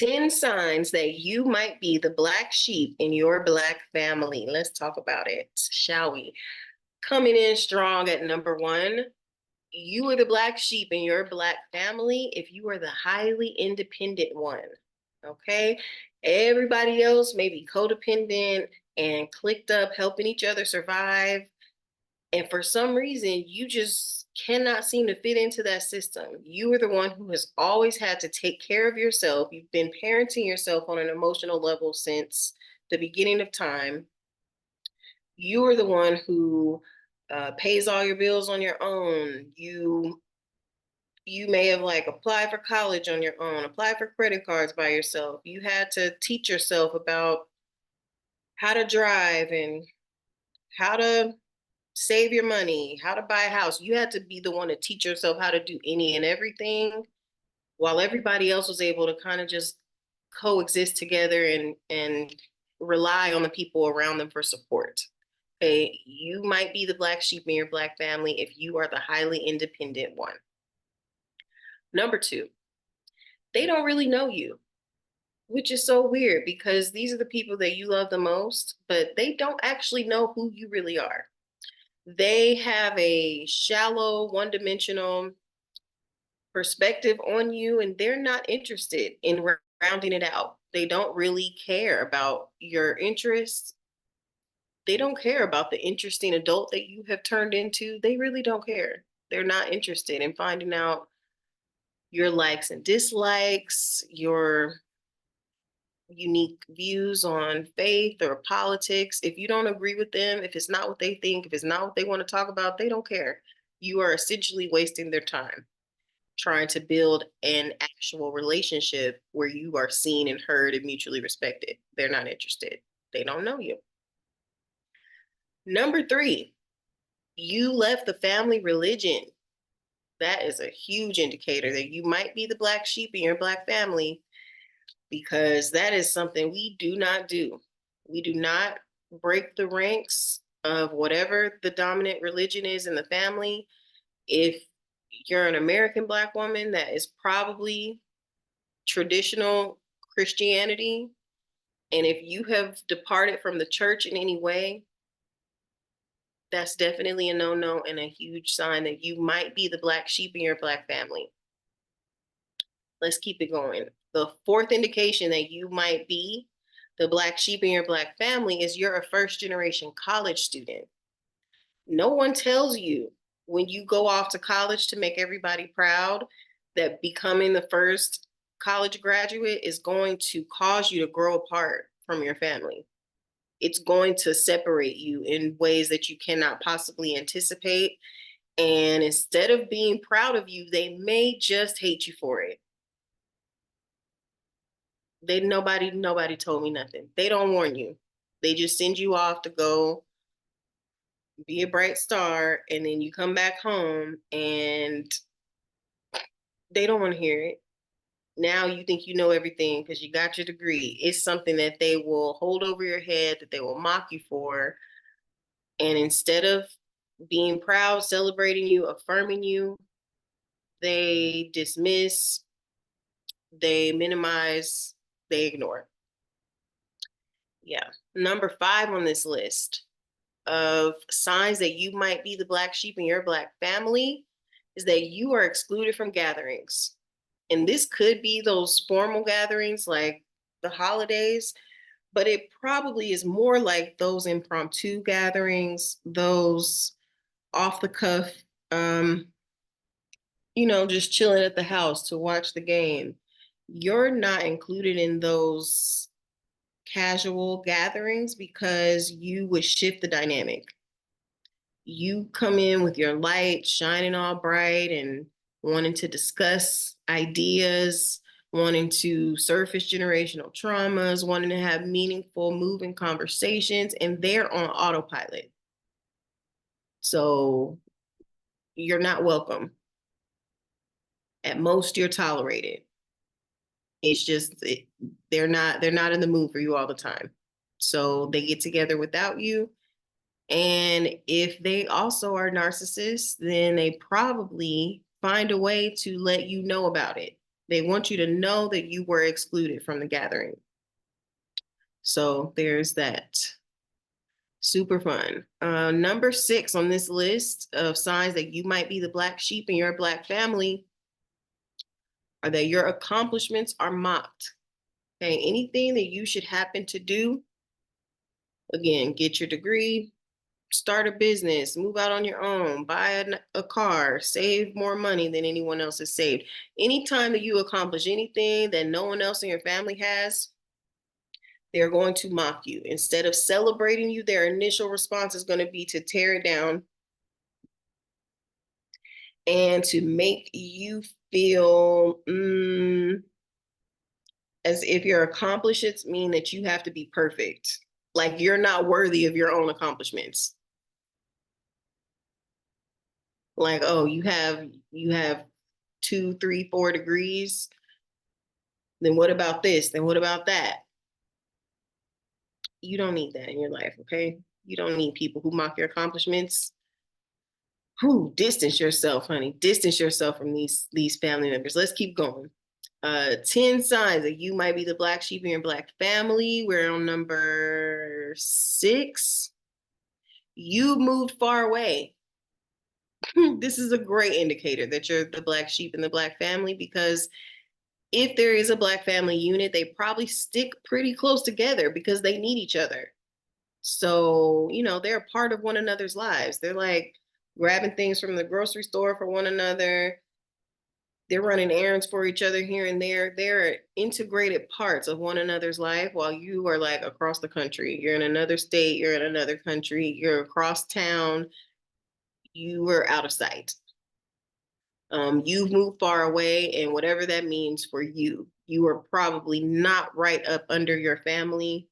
10 signs that you might be the black sheep in your black family. Let's talk about it, shall we? Coming in strong at number one, you are the black sheep in your black family if you are the highly independent one. Okay? Everybody else may be codependent and clicked up, helping each other survive. And for some reason, you just cannot seem to fit into that system. You are the one who has always had to take care of yourself. You've been parenting yourself on an emotional level since the beginning of time. You are the one who pays all your bills on your own. You may have like applied for college on your own, applied for credit cards by yourself. You had to teach yourself about how to drive and how to save your money, how to buy a house. You had to be the one to teach yourself how to do any and everything while everybody else was able to kind of just coexist together and rely on the people around them for support. Okay, you might be the black sheep in your black family if you are the highly independent one. Number two, they don't really know you, which is so weird because these are the people that you love the most, but they don't actually know who you really are. They have a shallow, one-dimensional perspective on you, and they're not interested in rounding it out. They don't really care about your interests. They don't care about the interesting adult that you have turned into. They really don't care. They're not interested in finding out your likes and dislikes, your unique views on faith or politics. If you don't agree with them, if it's not what they think, if it's not what they want to talk about, they don't care. You are essentially wasting their time trying to build an actual relationship where you are seen and heard and mutually respected. They're not interested. They don't know you. Number three, you left the family religion. That is a huge indicator that you might be the black sheep in your black family, because that is something we do not do. We do not break the ranks of whatever the dominant religion is in the family. If you're an American black woman, that is probably traditional Christianity. And if you have departed from the church in any way, that's definitely a no-no and a huge sign that you might be the black sheep in your black family. Let's keep it going. The fourth indication that you might be the black sheep in your black family is you're a first-generation college student. No one tells you when you go off to college to make everybody proud that becoming the first college graduate is going to cause you to grow apart from your family. It's going to separate you in ways that you cannot possibly anticipate. And instead of being proud of you, they may just hate you for it. Nobody told me nothing. They don't warn you. They just send you off to go be a bright star, and then you come back home and they don't want to hear it. Now you think you know everything because you got your degree. It's something that they will hold over your head, that they will mock you for. And instead of being proud, celebrating you, affirming you, they dismiss, they minimize, they ignore. Yeah. Number 5 on this list of signs that you might be the black sheep in your black family is that you are excluded from gatherings. And this could be those formal gatherings like the holidays, but it probably is more like those impromptu gatherings, those off the cuff, just chilling at the house to watch the game. You're not included in those casual gatherings because you would shift the dynamic. You come in with your light shining all bright and wanting to discuss ideas, wanting to surface generational traumas, wanting to have meaningful, moving conversations, and they're on autopilot. So you're not welcome. At most, you're tolerated. It's just they're not in the mood for you all the time. So they get together without you. And if they also are narcissists, then they probably find a way to let you know about it. They want you to know that you were excluded from the gathering. So there's that. Super fun. Number 6 on this list of signs that you might be the black sheep in your black family are that your accomplishments are mocked. Okay, anything that you should happen to do, again, get your degree, start a business, move out on your own, buy a car, save more money than anyone else has saved. Anytime that you accomplish anything that no one else in your family has, they're going to mock you. Instead of celebrating you, their initial response is going to be to tear it down and to make you feel as if your accomplishments mean that you have to be perfect. Like you're not worthy of your own accomplishments. Like, oh, you have 2, 3, 4 degrees. Then what about this? Then what about that? You don't need that in your life, okay? You don't need people who mock your accomplishments. Distance yourself, honey. Distance yourself from these family members. Let's keep going. 10 signs that you might be the black sheep in your black family. We're on number 6. You moved far away. This is a great indicator that you're the black sheep in the black family, because if there is a black family unit, they probably stick pretty close together because they need each other. So, they're a part of one another's lives. They're like grabbing things from the grocery store for one another. They're running errands for each other here and there. They're integrated parts of one another's life, while you are like across the country. You're in another state, you're in another country, you're across town, you were out of sight. You've moved far away, and whatever that means for you, you are probably not right up under your family.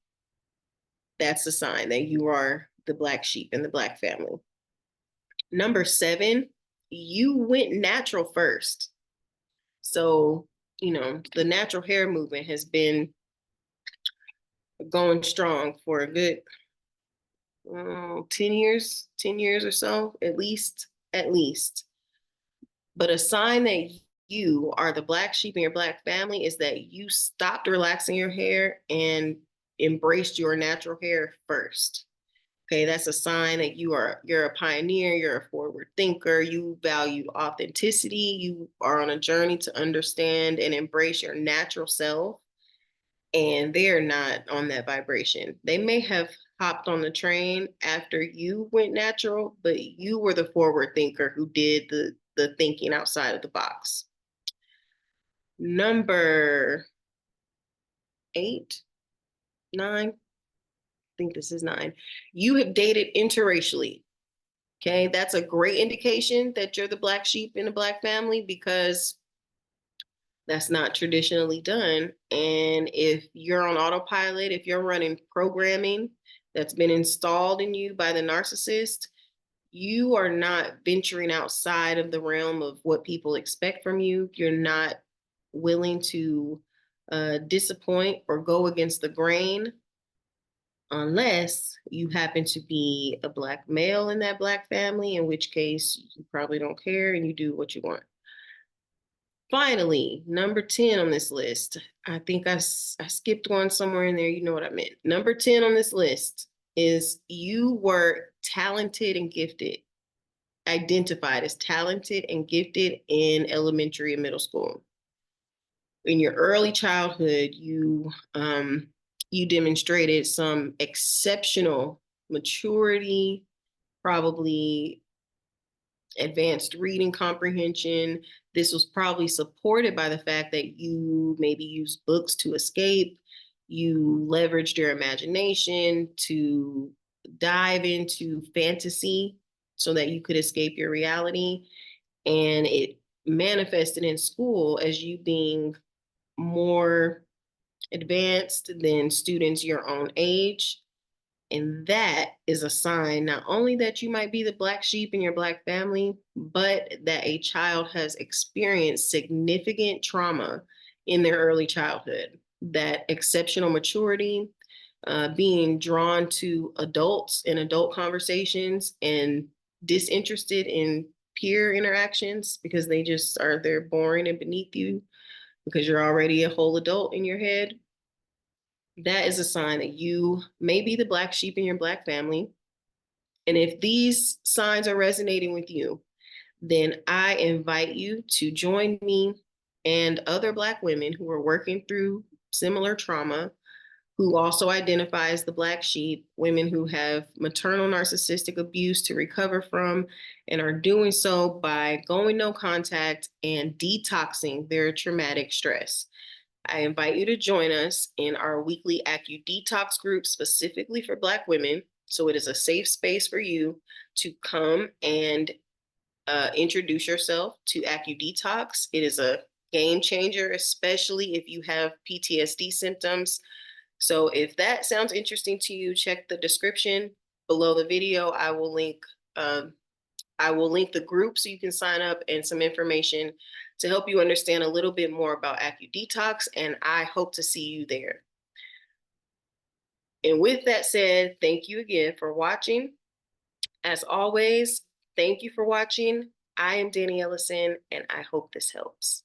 That's a sign that you are the black sheep in the black family. Number 7, you went natural first. So, the natural hair movement has been going strong for a good 10 years or so, at least. But a sign that you are the black sheep in your black family is that you stopped relaxing your hair and embraced your natural hair first. Okay, that's a sign that you're a pioneer, you're a forward thinker, you value authenticity, you are on a journey to understand and embrace your natural self, and they're not on that vibration. They may have hopped on the train after you went natural, but you were the forward thinker who did the thinking outside of the box. Number 8, 9, think this is 9. You have dated interracially. Okay, that's a great indication that you're the black sheep in a black family, because that's not traditionally done. And if you're on autopilot, if you're running programming that's been installed in you by the narcissist, you are not venturing outside of the realm of what people expect from you. You're not willing to disappoint or go against the grain, unless you happen to be a black male in that black family, in which case you probably don't care and you do what you want. Finally, number 10 on this list. I think I skipped one somewhere in there. You know what I meant. Number 10 on this list is you were talented and gifted, identified as talented and gifted in elementary and middle school. In your early childhood, you demonstrated some exceptional maturity, probably advanced reading comprehension. This was probably supported by the fact that you maybe used books to escape. You leveraged your imagination to dive into fantasy so that you could escape your reality. And it manifested in school as you being more advanced than students your own age. And that is a sign not only that you might be the black sheep in your black family, but that a child has experienced significant trauma in their early childhood. That exceptional maturity, being drawn to adults in adult conversations and disinterested in peer interactions because they're boring and beneath you, because you're already a whole adult in your head, that is a sign that you may be the black sheep in your black family. And if these signs are resonating with you, then I invite you to join me and other Black women who are working through similar trauma, who also identify as the Black sheep, women who have maternal narcissistic abuse to recover from, and are doing so by going no contact and detoxing their traumatic stress. I invite you to join us in our weekly Acudetox group specifically for Black women. So it is a safe space for you to come and introduce yourself to Acudetox. It is a game changer, especially if you have PTSD symptoms. So if that sounds interesting to you, check the description below the video. I will link the group so you can sign up and some information to help you understand a little bit more about Acudetox, and I hope to see you there. And with that said, thank you again for watching. As always, thank you for watching. I am Dani Ellison, and I hope this helps.